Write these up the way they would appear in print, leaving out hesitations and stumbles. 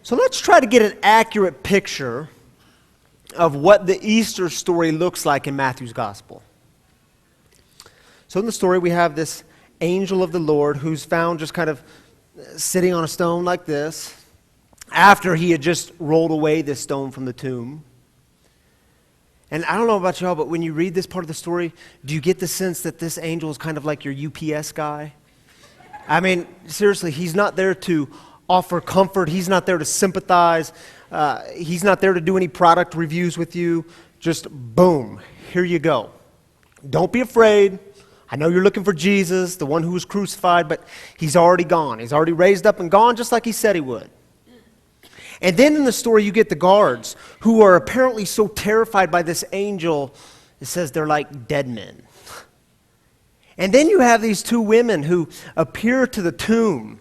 So let's try to get an accurate picture of what the Easter story looks like in Matthew's gospel. So in the story, we have this angel of the Lord who's found just kind of sitting on a stone like this after he had just rolled away this stone from the tomb. And I don't know about y'all, but when you read this part of the story, do you get the sense that this angel is kind of like your UPS guy? I mean, seriously, he's not there to offer comfort. He's not there to sympathize. He's not there to do any product reviews with you. Just boom, here you go. Don't be afraid. I know you're looking for Jesus, the one who was crucified, but he's already gone. He's already raised up and gone just like he said he would. And then in the story, you get the guards who are apparently so terrified by this angel, it says they're like dead men. And then you have these two women who appear to the tomb,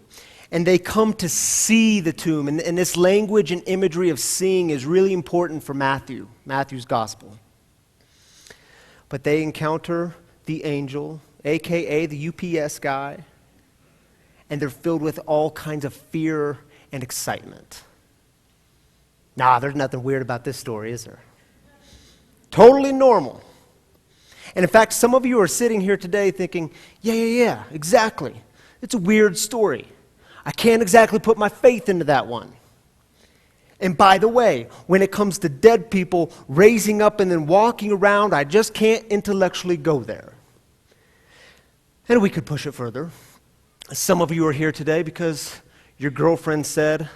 and they come to see the tomb. And this language and imagery of seeing is really important for Matthew's gospel. But they encounter the angel, a.k.a. the UPS guy, and they're filled with all kinds of fear and excitement. Nah, there's nothing weird about this story, is there? Totally normal. And in fact, some of you are sitting here today thinking, yeah, exactly. It's a weird story. I can't exactly put my faith into that one. And by the way, when it comes to dead people raising up and then walking around, I just can't intellectually go there. And we could push it further. Some of you are here today because your girlfriend said,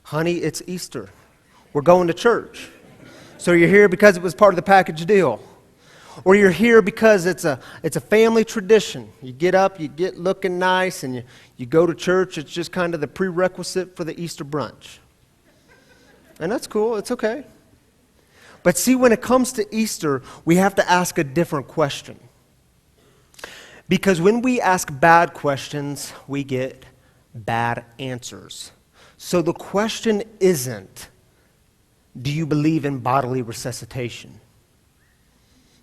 honey, it's Easter. We're going to church. So you're here because it was part of the package deal. Or you're here because it's a family tradition. You get up, you get looking nice, and you go to church. It's just kind of the prerequisite for the Easter brunch. And that's cool. It's okay. But see, when it comes to Easter, we have to ask a different question. Because when we ask bad questions, we get bad answers. So the question isn't, do you believe in bodily resuscitation?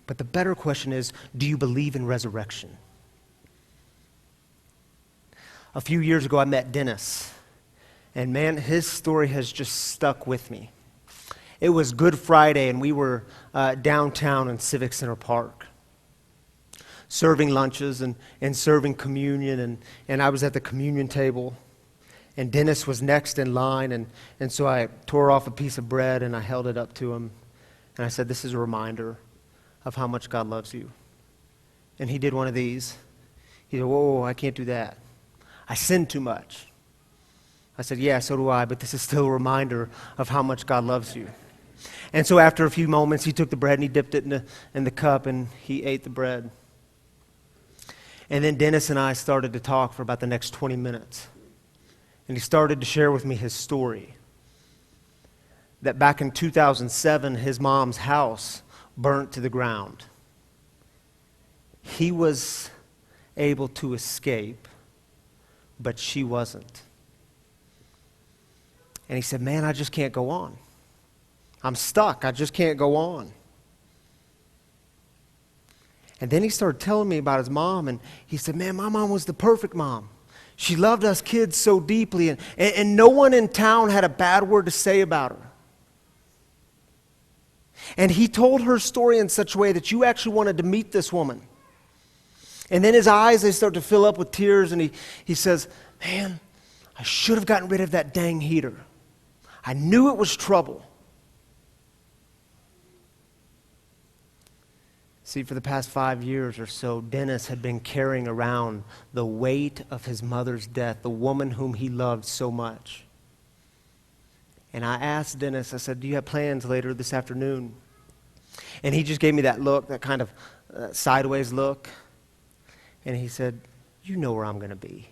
But the better question is, do you believe in resurrection? A few years ago, I met Dennis. And man, his story has just stuck with me. It was Good Friday, and we were downtown in Civic Center Park, serving lunches and serving communion. And I was at the communion table. And Dennis was next in line, and so I tore off a piece of bread, and I held it up to him. And I said, this is a reminder of how much God loves you. And he did one of these. He said, whoa, I can't do that. I sin too much. I said, yeah, so do I, but this is still a reminder of how much God loves you. And so after a few moments, he took the bread and he dipped it in the cup, and he ate the bread. And then Dennis and I started to talk for about the next 20 minutes. And he started to share with me his story. That back in 2007, his mom's house burnt to the ground. He was able to escape, but she wasn't. And he said, man, I just can't go on. I'm stuck. I just can't go on. And then he started telling me about his mom, and he said, man, my mom was the perfect mom. She loved us kids so deeply, and no one in town had a bad word to say about her. And he told her story in such a way that you actually wanted to meet this woman. And then his eyes, they start to fill up with tears, and he says, man, I should have gotten rid of that dang heater. I knew it was trouble. See, for the past 5 years or so, Dennis had been carrying around the weight of his mother's death, the woman whom he loved so much. And I asked Dennis, I said, do you have plans later this afternoon? And he just gave me that look, that kind of sideways look. And he said, you know where I'm going to be.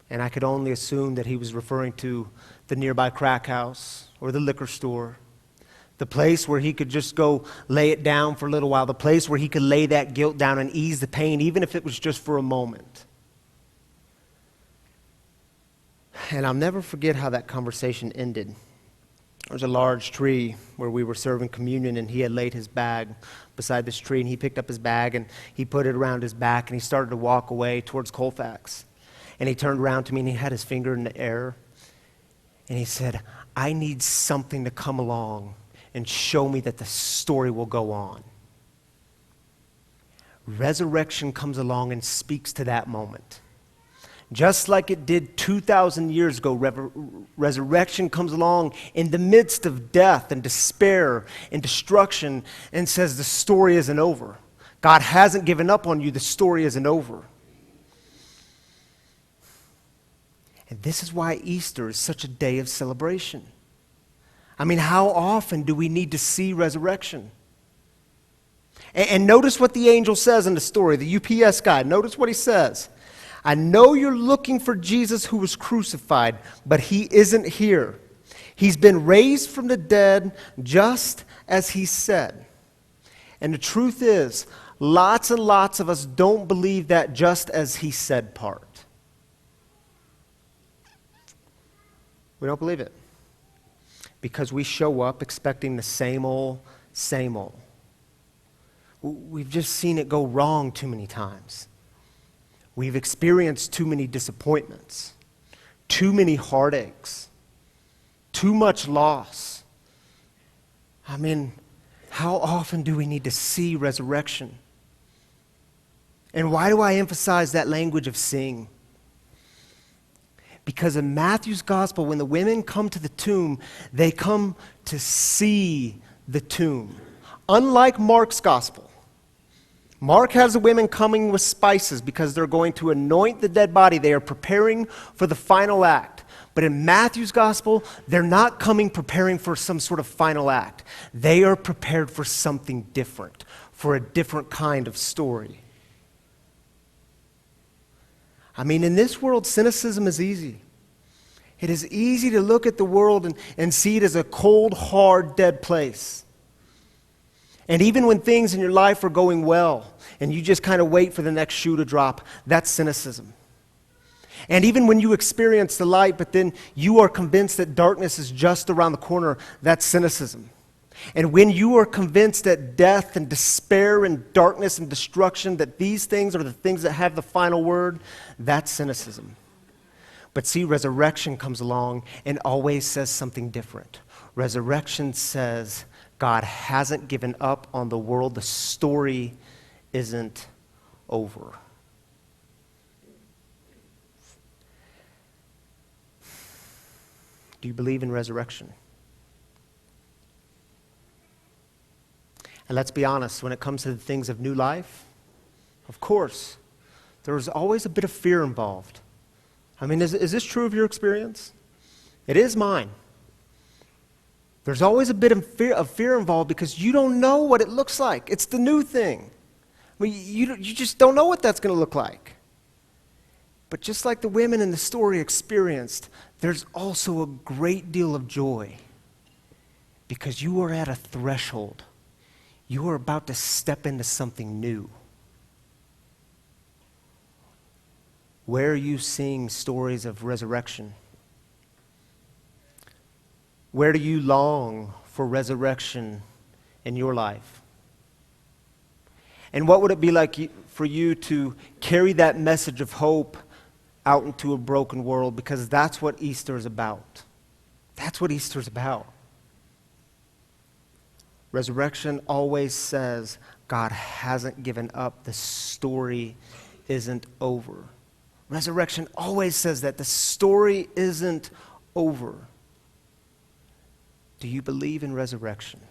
And I could only assume that he was referring to the nearby crack house or the liquor store. The place where he could just go lay it down for a little while. The place where he could lay that guilt down and ease the pain, even if it was just for a moment. And I'll never forget how that conversation ended. There was a large tree where we were serving communion, and he had laid his bag beside this tree, and he picked up his bag, and he put it around his back, and he started to walk away towards Colfax. And he turned around to me, and he had his finger in the air. And he said, I need something to come along and show me that the story will go on. Resurrection comes along and speaks to that moment. Just like it did 2,000 years ago, resurrection comes along in the midst of death and despair and destruction and says the story isn't over. God hasn't given up on you. The story isn't over. And this is why Easter is such a day of celebration. I mean, how often do we need to see resurrection? And notice what the angel says in the story, the UPS guy. Notice what he says. I know you're looking for Jesus who was crucified, but he isn't here. He's been raised from the dead just as he said. And the truth is, lots and lots of us don't believe that just as he said part. We don't believe it. Because we show up expecting the same old, same old. We've just seen it go wrong too many times. We've experienced too many disappointments, too many heartaches, too much loss. I mean, how often do we need to see resurrection? And why do I emphasize that language of seeing? Because in Matthew's gospel, when the women come to the tomb, they come to see the tomb. Unlike Mark's gospel, Mark has the women coming with spices because they're going to anoint the dead body. They are preparing for the final act. But in Matthew's gospel, they're not coming preparing for some sort of final act. They are prepared for something different, for a different kind of story. I mean, in this world, cynicism is easy. It is easy to look at the world and see it as a cold, hard, dead place. And even when things in your life are going well, and you just kind of wait for the next shoe to drop, that's cynicism. And even when you experience the light, but then you are convinced that darkness is just around the corner, that's cynicism. And when you are convinced that death and despair and darkness and destruction, that these things are the things that have the final word, that's cynicism. But see, resurrection comes along and always says something different. Resurrection says God hasn't given up on the world. The story isn't over. Do you believe in resurrection? And let's be honest, when it comes to the things of new life, of course, there's always a bit of fear involved. I mean, is this true of your experience? It is mine. There's always a bit of fear involved because you don't know what it looks like. It's the new thing. I mean, you just don't know what that's going to look like. But just like the women in the story experienced, there's also a great deal of joy because you are at a threshold. You are about to step into something new. Where are you seeing stories of resurrection? Where do you long for resurrection in your life? And what would it be like for you to carry that message of hope out into a broken world? Because that's what Easter is about. That's what Easter is about. Resurrection always says God hasn't given up. The story isn't over. Resurrection always says that the story isn't over. Do you believe in resurrection?